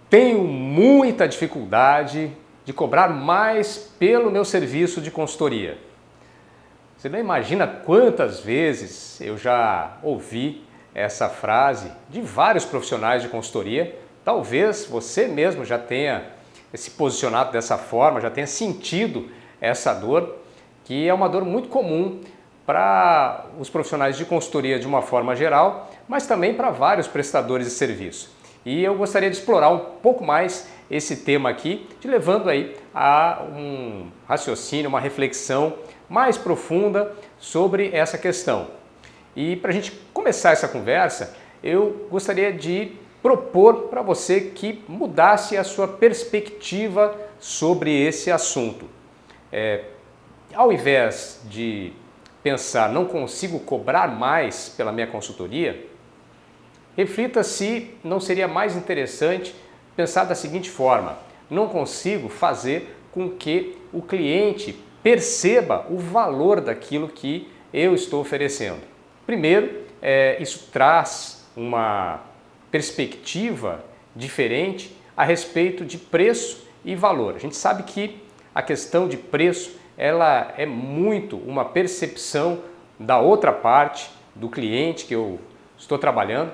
Tenho muita dificuldade de cobrar mais pelo meu serviço de consultoria. Você não imagina quantas vezes eu já ouvi essa frase de vários profissionais de consultoria. Talvez você mesmo já tenha se posicionado dessa forma, já tenha sentido essa dor, que é uma dor muito comum para os profissionais de consultoria de uma forma geral, mas também para vários prestadores de serviço. E eu gostaria de explorar um pouco mais esse tema aqui, te levando aí a um raciocínio, uma reflexão mais profunda sobre essa questão. E para a gente começar essa conversa, eu gostaria de propor para você que mudasse a sua perspectiva sobre esse assunto. Ao invés de pensar, não consigo cobrar mais pela minha consultoria, reflita se não seria mais interessante pensar da seguinte forma: não consigo fazer com que o cliente perceba o valor daquilo que eu estou oferecendo. Primeiro, isso traz uma perspectiva diferente a respeito de preço e valor. A gente sabe que a questão de preço ela é muito uma percepção da outra parte, do cliente que eu estou trabalhando,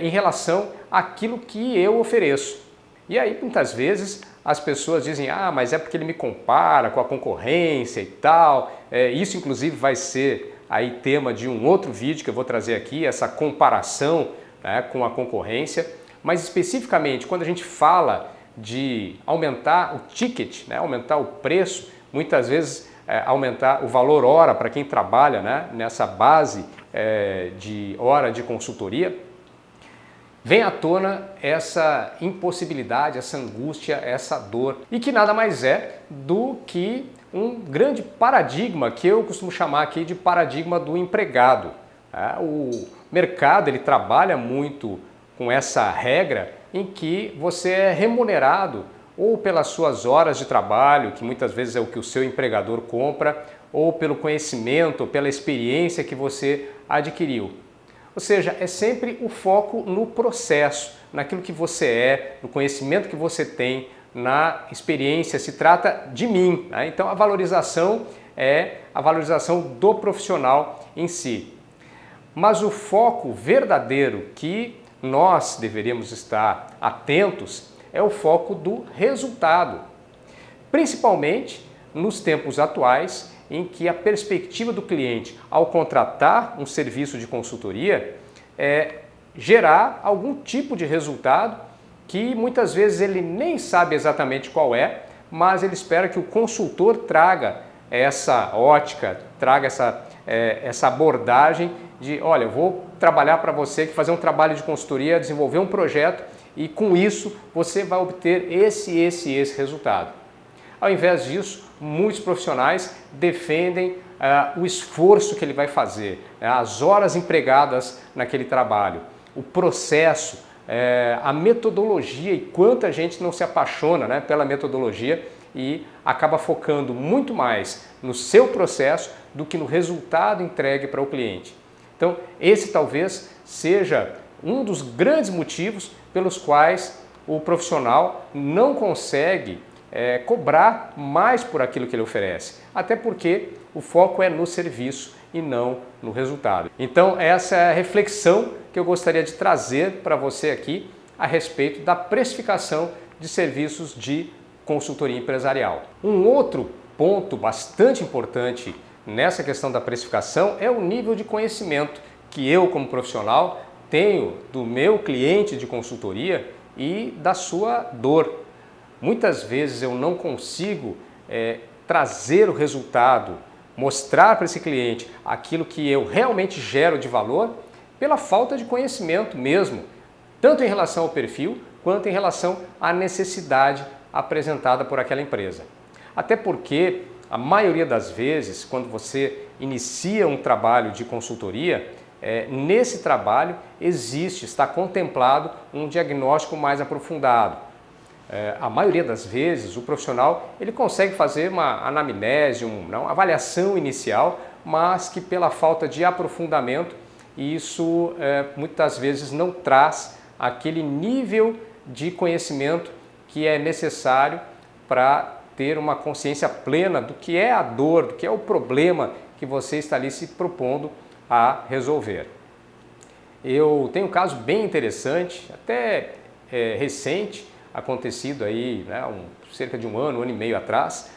em relação àquilo que eu ofereço. E aí, muitas vezes, as pessoas dizem, mas é porque ele me compara com a concorrência e tal. Isso, inclusive, vai ser aí tema de um outro vídeo que eu vou trazer aqui, essa comparação, né, com a concorrência. Mas, especificamente, quando a gente fala de aumentar o ticket, né, aumentar o preço, muitas vezes aumentar o valor hora para quem trabalha, né, nessa base de hora de consultoria, vem à tona essa impossibilidade, essa angústia, essa dor, e que nada mais é do que um grande paradigma que eu costumo chamar aqui de paradigma do empregado. O mercado ele trabalha muito com essa regra em que você é remunerado ou pelas suas horas de trabalho, que muitas vezes é o que o seu empregador compra, ou pelo conhecimento, ou pela experiência que você adquiriu. Ou seja, é sempre o foco no processo, naquilo que você é, no conhecimento que você tem, na experiência, se trata de mim, né? Então a valorização é a valorização do profissional em si. Mas o foco verdadeiro que nós deveríamos estar atentos é o foco do resultado, principalmente nos tempos atuais, em que a perspectiva do cliente ao contratar um serviço de consultoria é gerar algum tipo de resultado que muitas vezes ele nem sabe exatamente qual é, mas ele espera que o consultor traga essa ótica, traga essa abordagem de, olha, eu vou trabalhar para você, fazer um trabalho de consultoria, desenvolver um projeto e com isso você vai obter esse resultado. Ao invés disso, muitos profissionais defendem o esforço que ele vai fazer, as horas empregadas naquele trabalho, o processo, a metodologia, e quanta gente não se apaixona, né, pela metodologia e acaba focando muito mais no seu processo do que no resultado entregue para o cliente. Então, esse talvez seja um dos grandes motivos pelos quais o profissional não consegue cobrar mais por aquilo que ele oferece, até porque o foco é no serviço e não no resultado. Então essa é a reflexão que eu gostaria de trazer para você aqui a respeito da precificação de serviços de consultoria empresarial. Um outro ponto bastante importante nessa questão da precificação é o nível de conhecimento que eu, como profissional, tenho do meu cliente de consultoria e da sua dor. Muitas vezes eu não consigo trazer o resultado, mostrar para esse cliente aquilo que eu realmente gero de valor pela falta de conhecimento mesmo, tanto em relação ao perfil quanto em relação à necessidade apresentada por aquela empresa. Até porque a maioria das vezes, quando você inicia um trabalho de consultoria, nesse trabalho está contemplado um diagnóstico mais aprofundado. A maioria das vezes o profissional ele consegue fazer uma anamnese, uma avaliação inicial, mas que pela falta de aprofundamento isso muitas vezes não traz aquele nível de conhecimento que é necessário para ter uma consciência plena do que é a dor, do que é o problema que você está ali se propondo a resolver. Eu tenho um caso bem interessante, até recente, acontecido aí, né, cerca de um ano e meio atrás,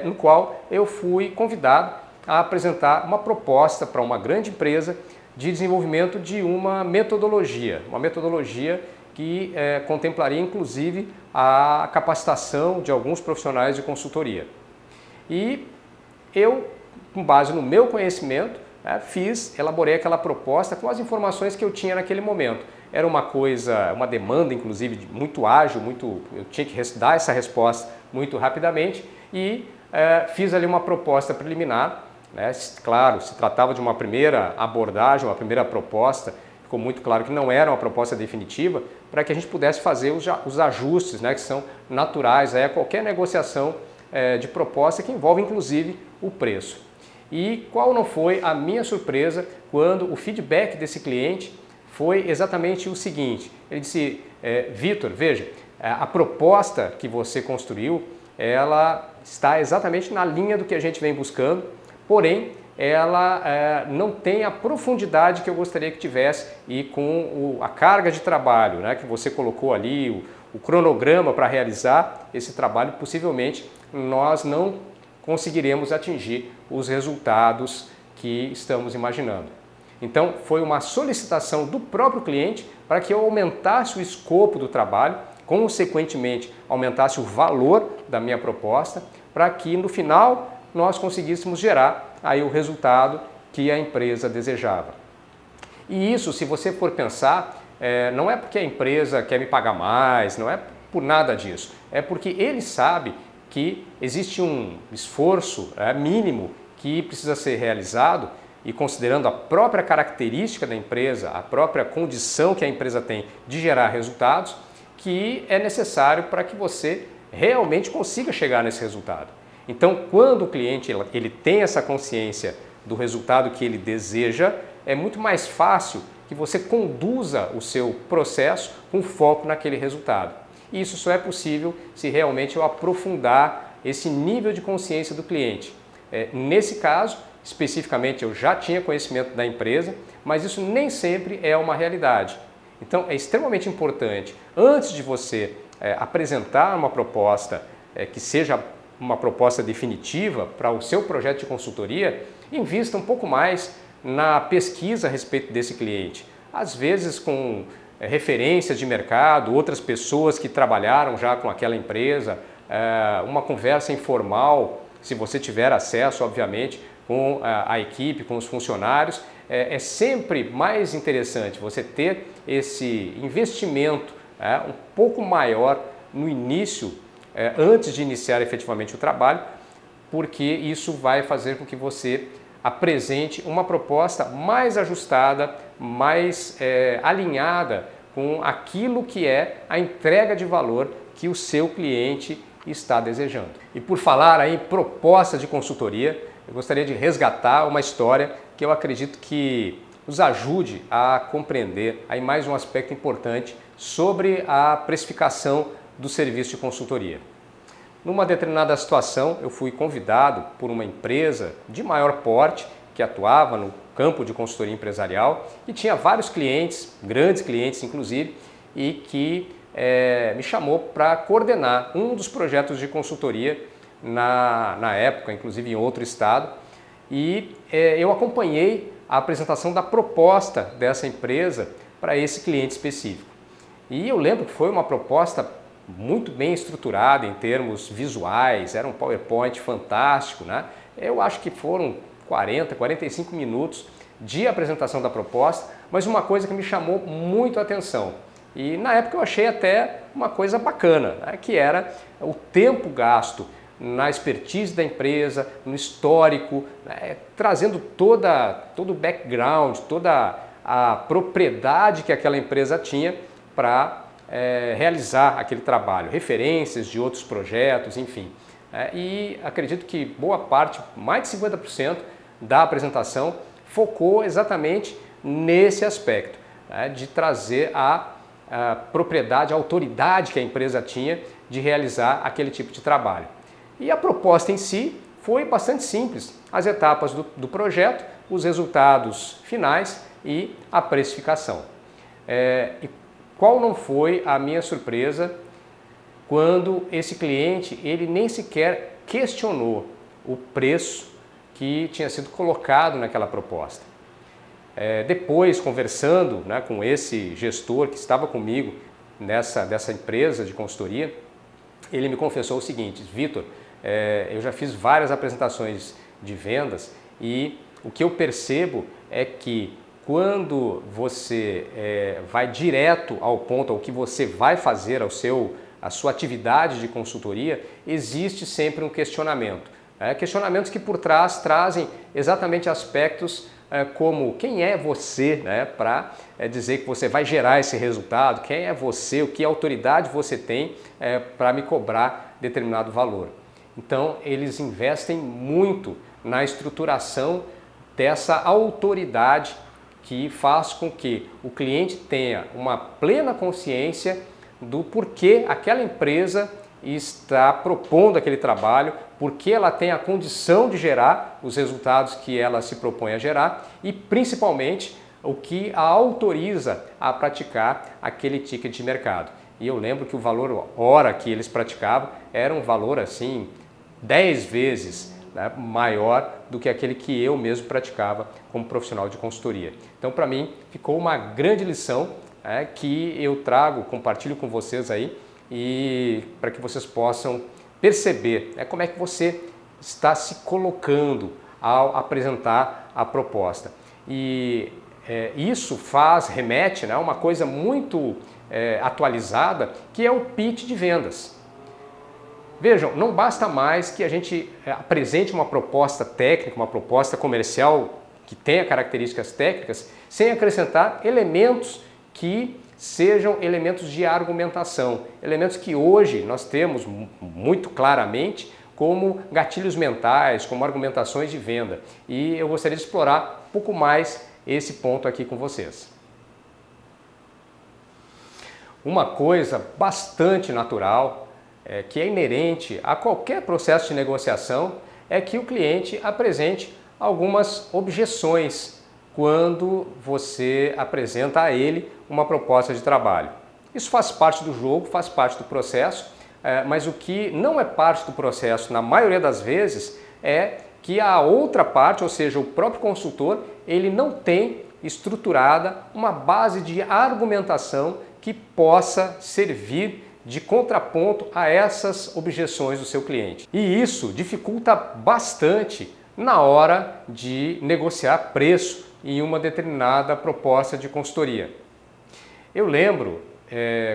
no qual eu fui convidado a apresentar uma proposta para uma grande empresa de desenvolvimento de uma metodologia que contemplaria inclusive a capacitação de alguns profissionais de consultoria. E eu, com base no meu conhecimento, elaborei aquela proposta com as informações que eu tinha naquele momento. Era uma demanda inclusive muito ágil, eu tinha que dar essa resposta muito rapidamente e fiz ali uma proposta preliminar. Claro, se tratava de uma primeira abordagem, uma primeira proposta, ficou muito claro que não era uma proposta definitiva, para que a gente pudesse fazer os ajustes, né, que são naturais a qualquer negociação de proposta que envolve inclusive o preço. E qual não foi a minha surpresa quando o feedback desse cliente foi exatamente o seguinte: ele disse, Vitor, veja, a proposta que você construiu, ela está exatamente na linha do que a gente vem buscando, porém ela não tem a profundidade que eu gostaria que tivesse e com a carga de trabalho, né, que você colocou ali, o cronograma para realizar esse trabalho, possivelmente nós não conseguiremos atingir os resultados que estamos imaginando. Então foi uma solicitação do próprio cliente para que eu aumentasse o escopo do trabalho, consequentemente aumentasse o valor da minha proposta, para que no final nós conseguíssemos gerar aí o resultado que a empresa desejava. E isso, se você for pensar, não é porque a empresa quer me pagar mais, não é por nada disso, é porque ele sabe que existe um esforço mínimo que precisa ser realizado e considerando a própria característica da empresa, a própria condição que a empresa tem de gerar resultados, que é necessário para que você realmente consiga chegar nesse resultado. Então, quando o cliente ele tem essa consciência do resultado que ele deseja, é muito mais fácil que você conduza o seu processo com foco naquele resultado. E isso só é possível se realmente eu aprofundar esse nível de consciência do cliente. Nesse caso, especificamente, eu já tinha conhecimento da empresa, mas isso nem sempre é uma realidade. Então, é extremamente importante, antes de você apresentar uma proposta que seja uma proposta definitiva para o seu projeto de consultoria, invista um pouco mais na pesquisa a respeito desse cliente. Às vezes com referências de mercado, outras pessoas que trabalharam já com aquela empresa, uma conversa informal, se você tiver acesso, obviamente, com a equipe, com os funcionários. É sempre mais interessante você ter esse investimento um pouco maior no início, antes de iniciar efetivamente o trabalho, porque isso vai fazer com que você apresente uma proposta mais ajustada, mais alinhada com aquilo que é a entrega de valor que o seu cliente está desejando. E por falar aí em proposta de consultoria, eu gostaria de resgatar uma história que eu acredito que nos ajude a compreender aí mais um aspecto importante sobre a precificação do serviço de consultoria. Numa determinada situação, eu fui convidado por uma empresa de maior porte que atuava no campo de consultoria empresarial e tinha vários clientes, grandes clientes inclusive, e que me chamou para coordenar um dos projetos de consultoria na época, inclusive em outro estado, e eu acompanhei a apresentação da proposta dessa empresa para esse cliente específico. E eu lembro que foi uma proposta muito bem estruturada em termos visuais, era um PowerPoint fantástico, né? Eu acho que foram 45 minutos de apresentação da proposta, mas uma coisa que me chamou muito a atenção, e na época eu achei até uma coisa bacana, né? Que era o tempo gasto na expertise da empresa, no histórico, né? Trazendo todo o background, toda a propriedade que aquela empresa tinha para realizar aquele trabalho, referências de outros projetos, enfim. E acredito que boa parte, mais de 50% da apresentação focou exatamente nesse aspecto, de trazer a a propriedade, a autoridade que a empresa tinha de realizar aquele tipo de trabalho. E a proposta em si foi bastante simples. As etapas do projeto, os resultados finais e a precificação. E qual não foi a minha surpresa quando esse cliente ele nem sequer questionou o preço que tinha sido colocado naquela proposta. Depois, conversando, né, com esse gestor que estava comigo dessa empresa de consultoria, ele me confessou o seguinte: Vitor, eu já fiz várias apresentações de vendas e o que eu percebo é que quando você vai direto ao ponto, ao que você vai fazer, a sua atividade de consultoria, existe sempre um questionamento. Questionamentos que por trás trazem exatamente aspectos como quem é você, né, para dizer que você vai gerar esse resultado, quem é você, o que autoridade você tem para me cobrar determinado valor. Então eles investem muito na estruturação dessa autoridade que faz com que o cliente tenha uma plena consciência do porquê aquela empresa está propondo aquele trabalho, porque ela tem a condição de gerar os resultados que ela se propõe a gerar e principalmente o que a autoriza a praticar aquele ticket de mercado. E eu lembro que o valor hora que eles praticavam era um valor assim 10 vezes, né, maior do que aquele que eu mesmo praticava como profissional de consultoria. Então, para mim, ficou uma grande lição que eu trago, compartilho com vocês aí, e para que vocês possam perceber como é que você está se colocando ao apresentar a proposta. E isso remete a uma coisa muito atualizada, que é o pitch de vendas. Vejam, não basta mais que a gente apresente uma proposta técnica, uma proposta comercial que tenha características técnicas, sem acrescentar elementos que sejam elementos de argumentação, elementos que hoje nós temos muito claramente como gatilhos mentais, como argumentações de venda. E eu gostaria de explorar um pouco mais esse ponto aqui com vocês. Uma coisa bastante natural, que é inerente a qualquer processo de negociação, é que o cliente apresente algumas objeções quando você apresenta a ele uma proposta de trabalho. Isso faz parte do jogo, faz parte do processo, mas o que não é parte do processo na maioria das vezes é que a outra parte, ou seja, o próprio consultor, ele não tem estruturada uma base de argumentação que possa servir de contraponto a essas objeções do seu cliente. E isso dificulta bastante na hora de negociar preço em uma determinada proposta de consultoria. Eu lembro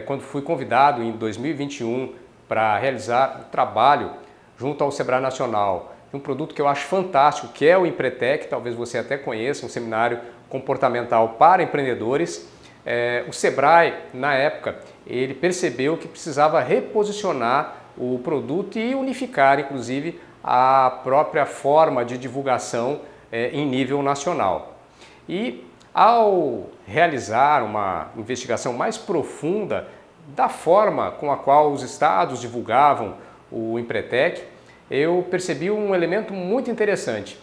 quando fui convidado em 2021 para realizar um trabalho junto ao Sebrae Nacional, de um produto que eu acho fantástico, que é o Empretec, talvez você até conheça, um seminário comportamental para empreendedores. O Sebrae, na época, ele percebeu que precisava reposicionar o produto e unificar, inclusive, a própria forma de divulgação em nível nacional. E ao realizar uma investigação mais profunda da forma com a qual os estados divulgavam o Empretec, eu percebi um elemento muito interessante.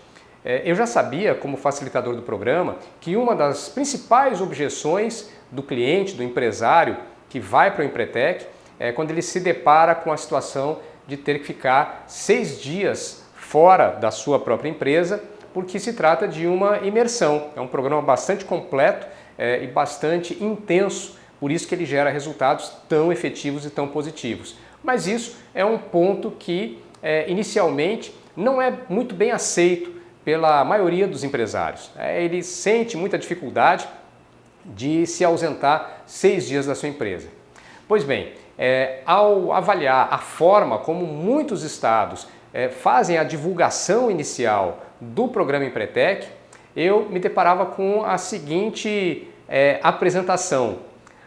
Eu já sabia, como facilitador do programa, que uma das principais objeções do cliente, do empresário que vai para o Empretec, é quando ele se depara com a situação de ter que ficar 6 dias fora da sua própria empresa, porque se trata de uma imersão. É um programa bastante completo e bastante intenso, por isso que ele gera resultados tão efetivos e tão positivos. Mas isso é um ponto que inicialmente não é muito bem aceito pela maioria dos empresários. Ele sente muita dificuldade de se ausentar 6 dias da sua empresa. Pois bem, ao avaliar a forma como muitos estados fazem a divulgação inicial do programa Empretec, eu me deparava com a seguinte apresentação: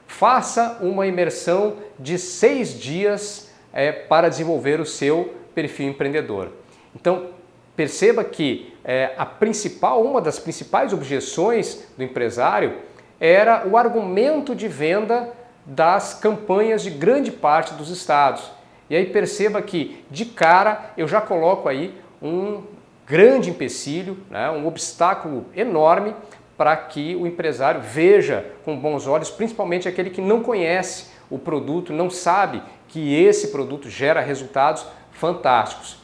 faça uma imersão de 6 dias para desenvolver o seu perfil empreendedor. Então, perceba que uma das principais objeções do empresário era o argumento de venda das campanhas de grande parte dos estados. E aí perceba que, de cara, eu já coloco aí um grande empecilho, né, um obstáculo enorme para que o empresário veja com bons olhos, principalmente aquele que não conhece o produto, não sabe que esse produto gera resultados fantásticos.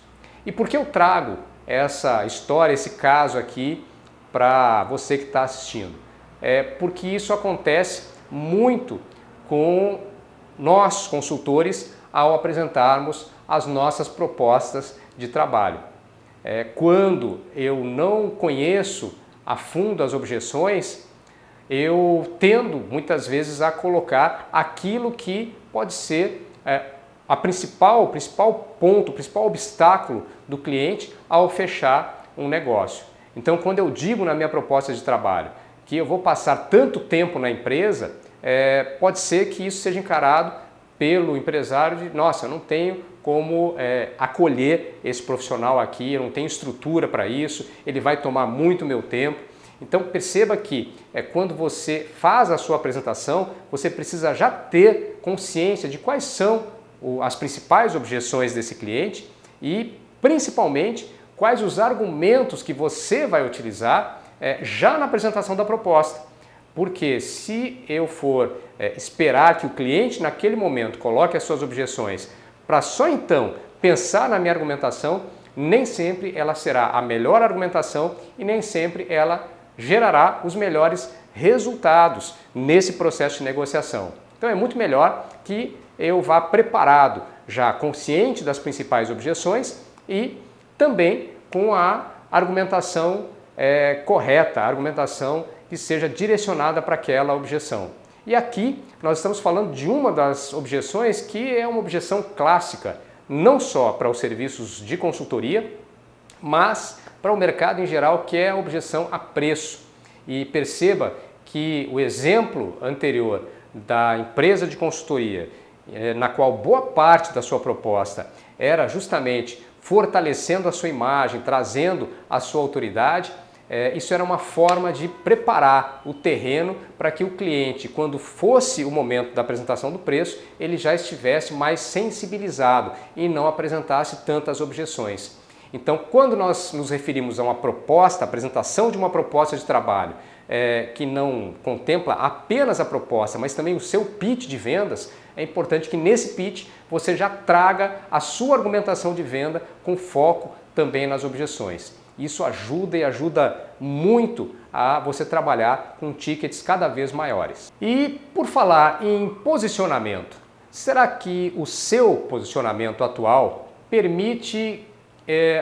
E por que eu trago essa história, esse caso aqui para você que está assistindo? É porque isso acontece muito com nós, consultores, ao apresentarmos as nossas propostas de trabalho. Quando eu não conheço a fundo as objeções, eu tendo muitas vezes a colocar aquilo que pode ser o principal ponto, o principal obstáculo do cliente ao fechar um negócio. Então, quando eu digo na minha proposta de trabalho que eu vou passar tanto tempo na empresa, pode ser que isso seja encarado pelo empresário de, nossa, eu não tenho como acolher esse profissional aqui, eu não tenho estrutura para isso, ele vai tomar muito meu tempo. Então perceba que quando você faz a sua apresentação, você precisa já ter consciência de quais são as principais objeções desse cliente e principalmente quais os argumentos que você vai utilizar já na apresentação da proposta. Porque se eu for esperar que o cliente naquele momento coloque as suas objeções para só então pensar na minha argumentação, nem sempre ela será a melhor argumentação e nem sempre ela gerará os melhores resultados nesse processo de negociação. Então é muito melhor que eu vá preparado, já consciente das principais objeções e também com a argumentação correta, a argumentação que seja direcionada para aquela objeção. E aqui nós estamos falando de uma das objeções que é uma objeção clássica, não só para os serviços de consultoria, mas para o mercado em geral, que é a objeção a preço. E perceba que o exemplo anterior da empresa de consultoria, na qual boa parte da sua proposta era justamente fortalecendo a sua imagem, trazendo a sua autoridade, isso era uma forma de preparar o terreno para que o cliente, quando fosse o momento da apresentação do preço, ele já estivesse mais sensibilizado e não apresentasse tantas objeções. Então, quando nós nos referimos a uma proposta, a apresentação de uma proposta de trabalho, que não contempla apenas a proposta, mas também o seu pitch de vendas, é importante que nesse pitch você já traga a sua argumentação de venda com foco também nas objeções. Isso ajuda e ajuda muito a você trabalhar com tickets cada vez maiores. E por falar em posicionamento, será que o seu posicionamento atual permite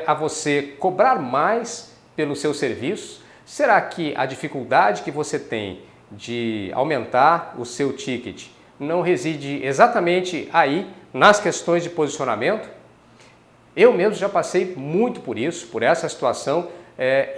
a você cobrar mais pelos seus serviços? Será que a dificuldade que você tem de aumentar o seu ticket não reside exatamente aí, nas questões de posicionamento? Eu mesmo já passei muito por isso, por essa situação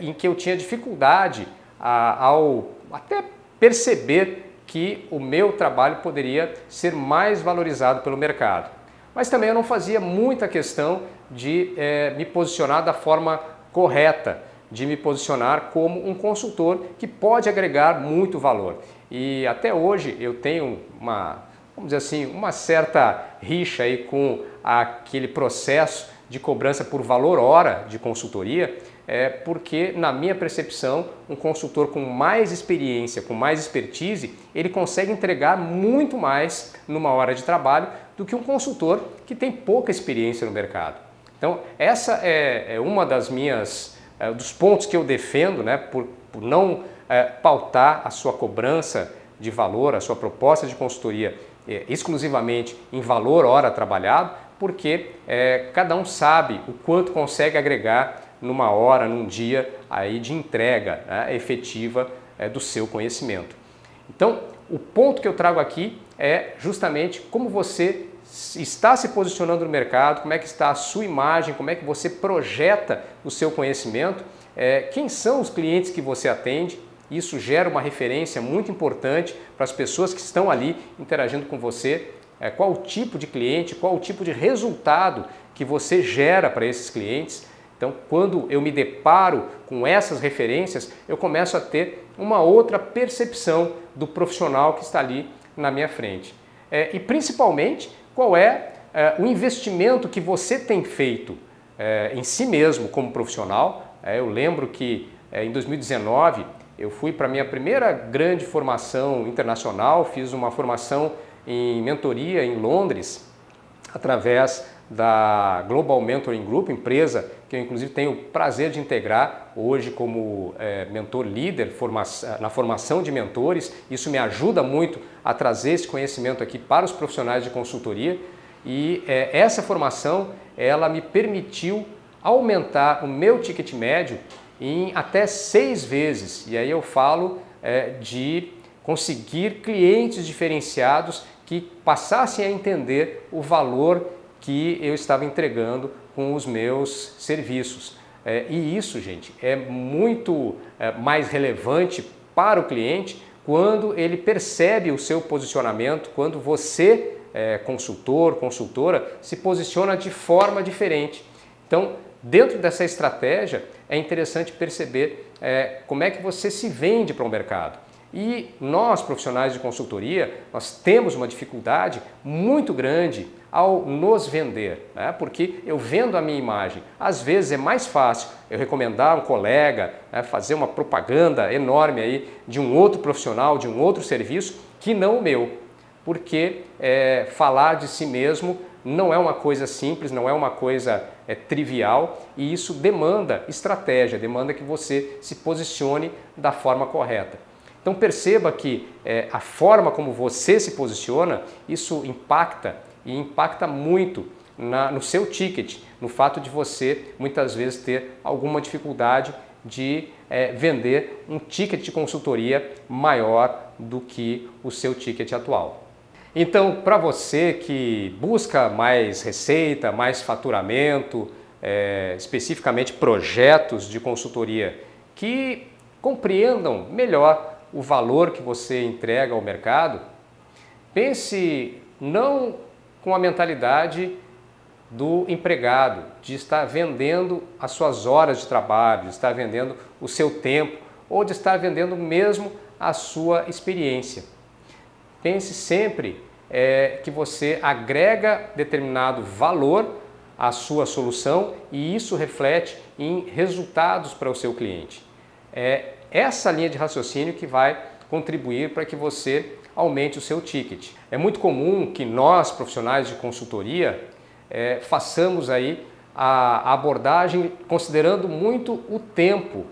em que eu tinha dificuldade ao até perceber que o meu trabalho poderia ser mais valorizado pelo mercado. Mas também eu não fazia muita questão de me posicionar da forma correta, de me posicionar como um consultor que pode agregar muito valor. E até hoje eu tenho vamos dizer assim, uma certa rixa aí com aquele processo de cobrança por valor hora de consultoria, porque na minha percepção, um consultor com mais experiência, com mais expertise, ele consegue entregar muito mais numa hora de trabalho do que um consultor que tem pouca experiência no mercado. Então, essa é uma das dos pontos que eu defendo, né, por não pautar a sua cobrança de valor, a sua proposta de consultoria exclusivamente em valor hora trabalhado, porque cada um sabe o quanto consegue agregar numa hora, num dia aí de entrega, né, efetiva do seu conhecimento. Então, o ponto que eu trago aqui é justamente como você está se posicionando no mercado, como é que está a sua imagem, como é que você projeta o seu conhecimento, quem são os clientes que você atende. Isso gera uma referência muito importante para as pessoas que estão ali interagindo com você, qual o tipo de cliente, qual o tipo de resultado que você gera para esses clientes. Então, quando eu me deparo com essas referências, eu começo a ter uma outra percepção do profissional que está ali na minha frente. e principalmente qual é o investimento que você tem feito em si mesmo como profissional. Eu lembro que em 2019 eu fui para a minha primeira grande formação internacional, fiz uma formação em mentoria em Londres, através da Global Mentoring Group, empresa que eu inclusive tenho o prazer de integrar hoje como mentor líder na formação de mentores. Isso me ajuda muito a trazer esse conhecimento aqui para os profissionais de consultoria, e essa formação ela me permitiu aumentar o meu ticket médio em até 6 vezes. E aí eu falo de conseguir clientes diferenciados que passassem a entender o valor que eu estava entregando com os meus serviços. E isso, gente, é muito mais relevante para o cliente quando ele percebe o seu posicionamento, quando você, consultor, consultora, se posiciona de forma diferente. Então, dentro dessa estratégia, é interessante perceber como é que você se vende para o mercado. E nós, profissionais de consultoria, nós temos uma dificuldade muito grande ao nos vender, né? Porque eu vendo a minha imagem. Às vezes é mais fácil eu recomendar um colega, né, fazer uma propaganda enorme aí de um outro profissional, de um outro serviço, que não o meu. Porque falar de si mesmo não é uma coisa simples, não é uma coisa trivial, e isso demanda estratégia, demanda que você se posicione da forma correta. Então perceba que a forma como você se posiciona, isso impacta e impacta muito no seu ticket, no fato de você muitas vezes ter alguma dificuldade de vender um ticket de consultoria maior do que o seu ticket atual. Então, para você que busca mais receita, mais faturamento, especificamente projetos de consultoria que compreendam melhor o valor que você entrega ao mercado, pense não com a mentalidade do empregado, de estar vendendo as suas horas de trabalho, de estar vendendo o seu tempo ou de estar vendendo mesmo a sua experiência. Pense sempre que você agrega determinado valor à sua solução e isso reflete em resultados para o seu cliente. Essa linha de raciocínio que vai contribuir para que você aumente o seu ticket. É muito comum que nós, profissionais de consultoria, façamos aí a abordagem considerando muito o tempo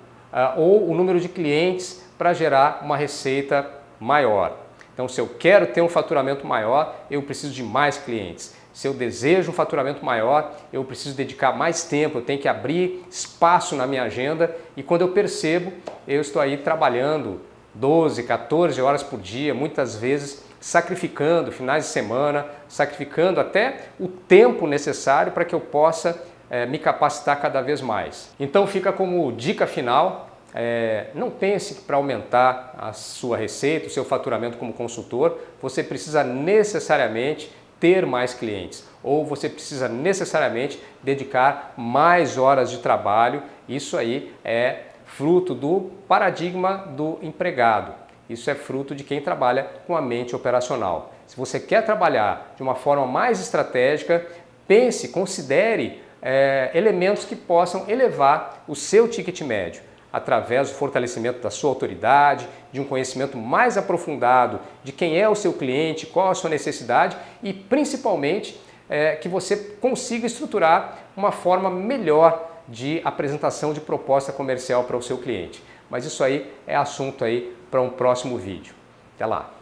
ou o número de clientes para gerar uma receita maior. Então, se eu quero ter um faturamento maior, eu preciso de mais clientes. Se eu desejo um faturamento maior, eu preciso dedicar mais tempo, eu tenho que abrir espaço na minha agenda, e quando eu percebo, eu estou aí trabalhando 12, 14 horas por dia, muitas vezes sacrificando finais de semana, sacrificando até o tempo necessário para que eu possa me capacitar cada vez mais. Então fica como dica final, não pense que para aumentar a sua receita, o seu faturamento como consultor, você precisa necessariamente ter mais clientes, ou você precisa necessariamente dedicar mais horas de trabalho. Isso aí é fruto do paradigma do empregado. Isso é fruto de quem trabalha com a mente operacional. Se você quer trabalhar de uma forma mais estratégica, pense, considere elementos que possam elevar o seu ticket médio, através do fortalecimento da sua autoridade, de um conhecimento mais aprofundado de quem é o seu cliente, qual a sua necessidade e, principalmente, que você consiga estruturar uma forma melhor de apresentação de proposta comercial para o seu cliente. Mas isso aí é assunto aí para um próximo vídeo. Até lá!